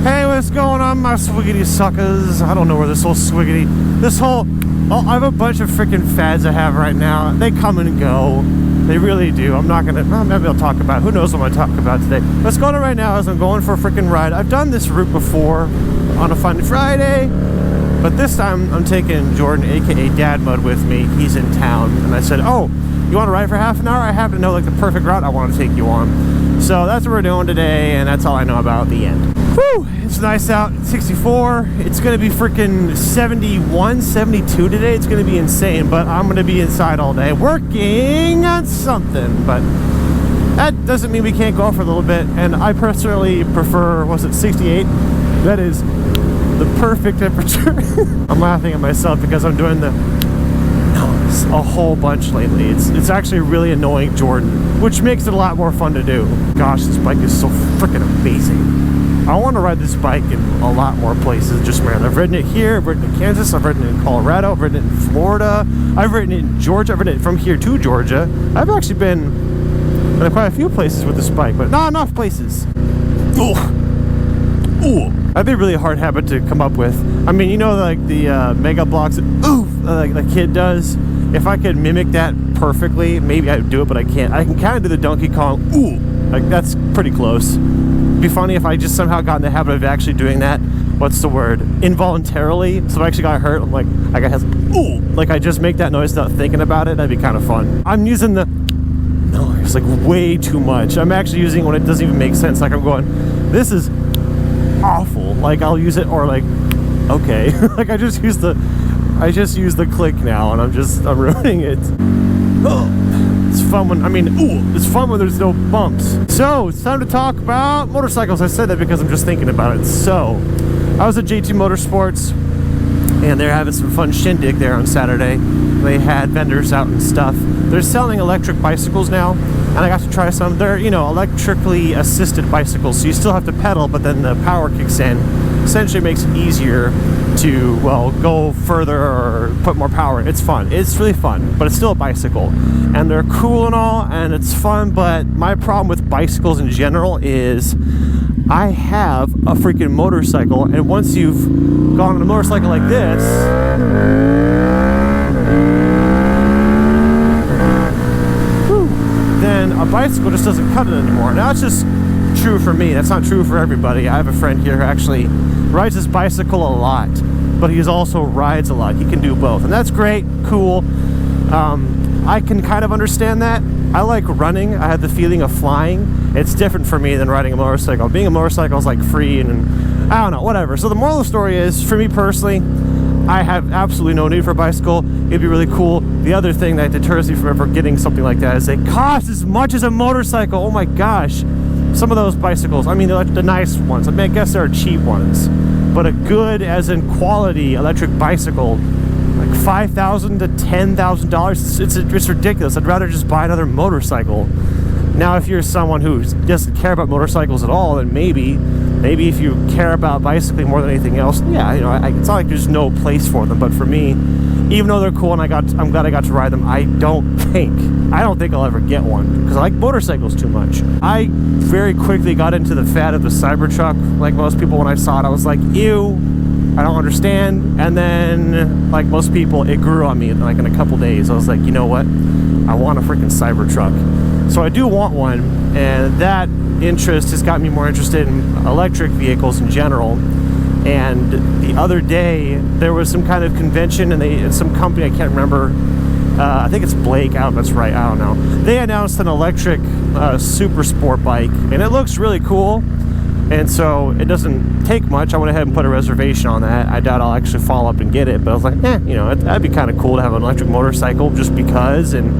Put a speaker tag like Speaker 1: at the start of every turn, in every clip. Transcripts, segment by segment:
Speaker 1: Hey, what's going on, my swiggity suckers? I don't know where this whole I have a bunch of freaking fads I have right now. They come and go. They really do. I'm not gonna, well, maybe I'll talk about, who knows what I'm gonna talk about today. What's going on right now is I'm going for a freaking ride. I've done this route before on a Fun Friday, but this time I'm taking Jordan, aka Dad Mud, with me. He's in town, and I said, oh, you want to ride for half an hour? I happen to know like the perfect route I want to take you on. So that's what we're doing today, and that's all I know about the end. Whew, it's nice out. It's 64. It's gonna be freaking 71, 72 today. It's gonna be insane, but I'm gonna be inside all day working on something. But that doesn't mean we can't go for a little bit. And I personally prefer, was it 68? That is the perfect temperature. I'm laughing at myself because I'm doing the noise a whole bunch lately. It's actually really annoying Jordan, which makes it a lot more fun to do. Gosh, this bike is so freaking amazing. I want to ride this bike in a lot more places than just Maryland. I've ridden it here, I've ridden it in Kansas, I've ridden it in Colorado, I've ridden it in Florida, I've ridden it in Georgia, I've ridden it from here to Georgia. I've actually been in quite a few places with this bike, but not enough places. Ooh. That'd be a really hard habit to come up with. I mean, you know, like the mega blocks, like the kid does. If I could mimic that perfectly, maybe I'd do it, but I can't. I can kind of do the Donkey Kong, like that's pretty close. Be funny if I just somehow got in the habit of actually doing that. What's the word? Involuntarily. So I actually got hurt. I'm like, I got like I just make that noise without thinking about it. That'd be kind of fun. I'm using the noise like way too much. I'm actually using it when it doesn't even make sense. Like I'm going, this is awful. Like I'll use it, or like, okay. Like I just use the click now, and I'm ruining it. It's fun when, it's fun when there's no bumps. So, it's time to talk about motorcycles. I said that because I'm just thinking about it. So, I was at JT Motorsports, and they're having some fun shindig there on Saturday. They had vendors out and stuff. They're selling electric bicycles now, and I got to try some. They're, electrically assisted bicycles, so you still have to pedal, but then the power kicks in. Essentially makes it easier to, well, go further or put more power. It's fun. It's really fun, but it's still a bicycle. And they're cool and all, and it's fun, but my problem with bicycles in general is I have a freaking motorcycle, and once you've gone on a motorcycle like this, then a bicycle just doesn't cut it anymore. Now, it's just true for me. That's not true for everybody. I have a friend here who actually rides his bicycle a lot, but he also rides a lot. He can do both, and that's great, cool. I can kind of understand that. I like running. I have the feeling of flying. It's different for me than riding a motorcycle. Being a motorcycle is like free and I don't know, whatever. So the moral of the story is, for me personally, I have absolutely no need for a bicycle. It'd be really cool. The other thing that deters me from ever getting something like that is they cost as much as a motorcycle. Oh my gosh. Some of those bicycles, the nice ones, I guess there are cheap ones, but a good, as in quality, electric bicycle, like $5,000 to $10,000, it's ridiculous. I'd rather just buy another motorcycle. Now, if you're someone who doesn't care about motorcycles at all, then maybe if you care about bicycling more than anything else, yeah, it's not like there's no place for them. But for me, even though they're cool and I'm glad I got to ride them, I don't think I'll ever get one because I like motorcycles too much. I very quickly got into the fad of the Cybertruck. Like most people, when I saw it, I was like, ew, I don't understand. And then, like most people, it grew on me. Like in a couple days, I was like, you know what? I want a freaking Cybertruck. So I do want one, and that interest has got me more interested in electric vehicles in general. And the other day, there was some kind of convention, and some company, I can't remember, I think it's Blake, that's right, I don't know. They announced an electric super sport bike, and it looks really cool. And so it doesn't take much. I went ahead and put a reservation on that. I doubt I'll actually follow up and get it, but I was like, that'd be kind of cool to have an electric motorcycle just because. And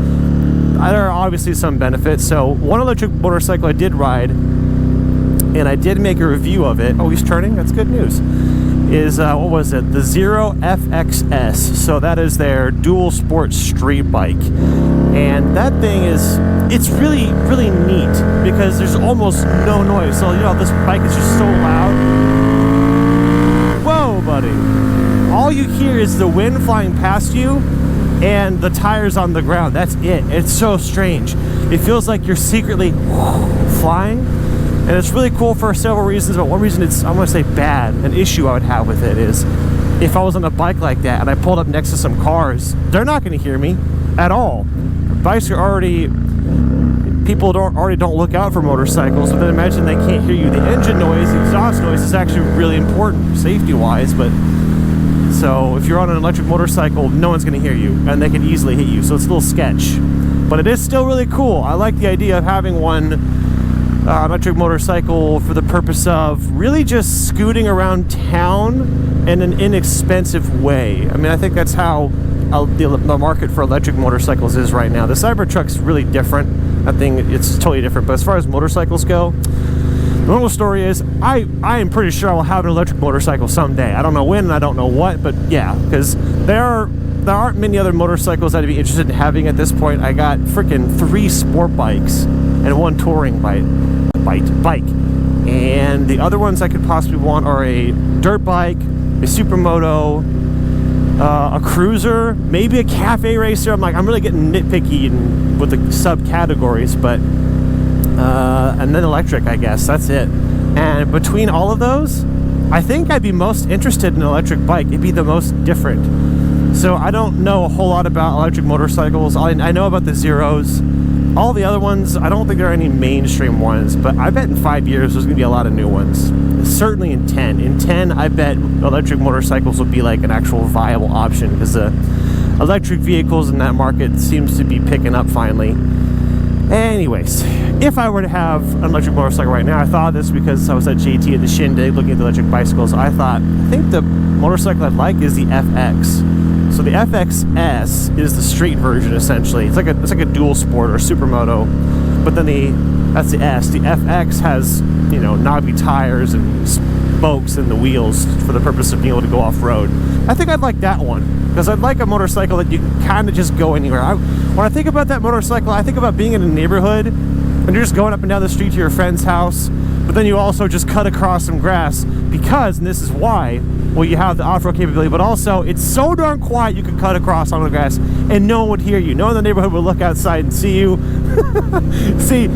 Speaker 1: there are obviously some benefits. So one electric motorcycle I did ride, and I did make a review of it. Oh, he's turning? That's good news. Is, what was it? The Zero FXS. So that is their dual sport street bike. And that thing it's really, really neat because there's almost no noise. So, this bike is just so loud. Whoa, buddy. All you hear is the wind flying past you and the tires on the ground. That's it. It's so strange. It feels like you're secretly flying. And it's really cool for several reasons, but one reason it's, I'm going to say bad, an issue I would have with it is if I was on a bike like that and I pulled up next to some cars, they're not going to hear me at all. Bikes are already, people already don't look out for motorcycles, but then imagine they can't hear you. The engine noise, the exhaust noise is actually really important safety-wise, but so if you're on an electric motorcycle, no one's going to hear you, and they can easily hit you, so it's a little sketch. But it is still really cool. I like the idea of having one electric motorcycle for the purpose of really just scooting around town in an inexpensive way. I mean, I think that's how the market for electric motorcycles is right now. The Cybertruck's really different. I think it's totally different. But as far as motorcycles go, the normal story is I am pretty sure I will have an electric motorcycle someday. I don't know when and I don't know what, but yeah, because there aren't many other motorcycles I'd be interested in having at this point. I got freaking 3 sport bikes and 1 touring bike. And the other ones I could possibly want are a dirt bike, a supermoto, a cruiser, maybe a cafe racer. I'm really getting nitpicky with the subcategories, but and then electric, I guess. That's it. And between all of those, I think I'd be most interested in an electric bike. It'd be the most different. So I don't know a whole lot about electric motorcycles. I know about the Zeros. All the other ones, I don't think there are any mainstream ones, but I bet in 5 years there's going to be a lot of new ones. Certainly in 10. In 10, I bet electric motorcycles will be like an actual viable option because the electric vehicles in that market seems to be picking up finally. Anyways, if I were to have an electric motorcycle right now, I thought of this because I was at JT at the Shindig looking at the electric bicycles. I think the motorcycle I'd like is the FX. So the FXS is the street version essentially. It's like a dual sport or supermoto, but then that's the S. The FX has, you know, knobby tires and spokes in the wheels for the purpose of being able to go off road. I think I'd like that one because I'd like a motorcycle that you can kind of just go anywhere. When I think about that motorcycle, I think about being in a neighborhood and you're just going up and down the street to your friend's house, but then you also just cut across some grass because, and this is why, well, you have the off-road capability, but also it's so darn quiet you could cut across on the grass and no one would hear you. No one in the neighborhood would look outside and see you. See,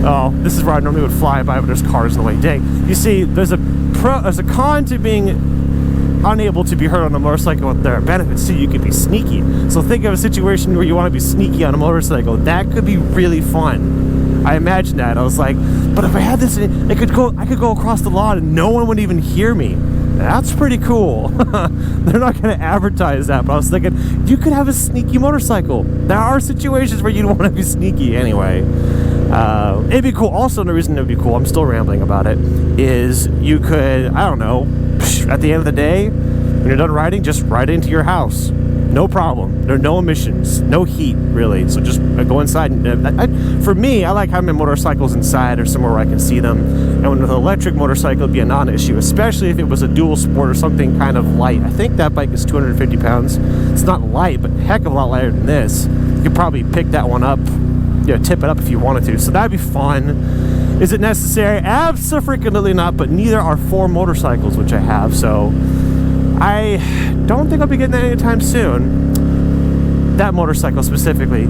Speaker 1: oh, this is where I normally would fly by, but there's cars in the way. Dang. You see, there's a con to being unable to be heard on a motorcycle. There are benefits too. You could be sneaky. So think of a situation where you want to be sneaky on a motorcycle. That could be really fun. I imagined that. I was like, but if I had this, I could go across the lawn and no one would even hear me. That's pretty cool. They're not going to advertise that, but I was thinking, you could have a sneaky motorcycle. There are situations where you'd want to be sneaky anyway. It'd be cool. Also, the reason it'd be cool, I'm still rambling about it, is you could, I don't know, at the end of the day, when you're done riding, just ride into your house. No problem. There are no emissions, no heat, really. So just go inside. For me, I like having my motorcycles inside or somewhere where I can see them. And with an electric motorcycle, it'd be a non-issue, especially if it was a dual sport or something kind of light. I think that bike is 250 pounds. It's not light, but a heck of a lot lighter than this. You could probably pick that one up, you know, tip it up if you wanted to. So that'd be fun. Is it necessary? Absolutely not, but neither are 4 motorcycles, which I have, so I don't think I'll be getting that anytime soon. That motorcycle specifically.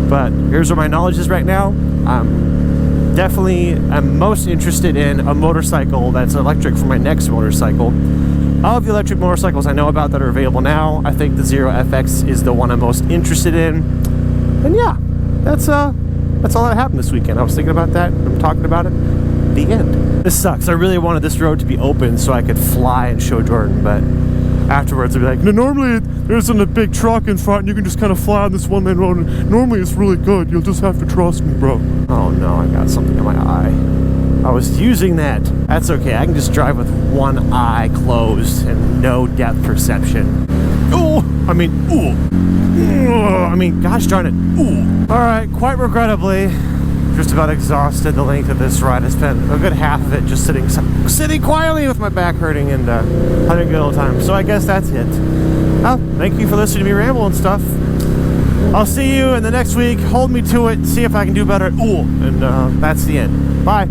Speaker 1: But here's where my knowledge is right now. I'm most interested in a motorcycle that's electric for my next motorcycle. Of the electric motorcycles I know about that are available now, I think the Zero FX is the one I'm most interested in. And yeah, that's all that happened this weekend. I was thinking about that. I'm talking about it. The end. This sucks. I really wanted this road to be open so I could fly and show Jordan, but afterwards I'd be like, no, normally there isn't a big truck in front and you can just kind of fly on this one-lane road and normally it's really good. You'll just have to trust me, bro. Oh no, I got something in my eye. I was using that. That's okay. I can just drive with one eye closed and no depth perception. Oh, gosh darn it. Ooh. All right, quite regrettably, just about exhausted the length of this ride. I spent a good half of it just sitting quietly with my back hurting and having a good old time. So I guess that's it. Well, thank you for listening to me ramble and stuff. I'll see you in the next week. Hold me to it. See if I can do better. Ooh, and that's the end. Bye.